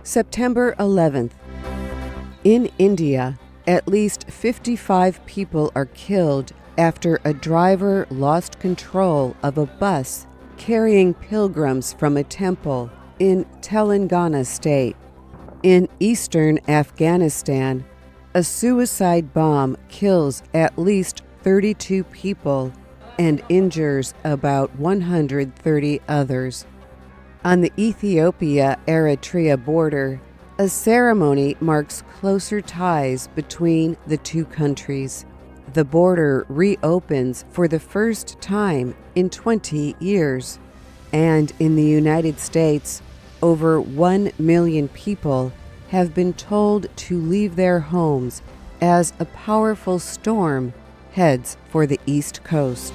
September 11th. In India, at least 55 people are killed after a driver lost control of a bus carrying pilgrims from a temple in Telangana state. In eastern Afghanistan, a suicide bomb kills at least 32 people and injures about 130 others. On the Ethiopia-Eritrea border, a ceremony marks closer ties between the two countries. The border reopens for the first time in 20 years. And in the United States, over 1 million people have been told to leave their homes as a powerful storm heads for the East Coast.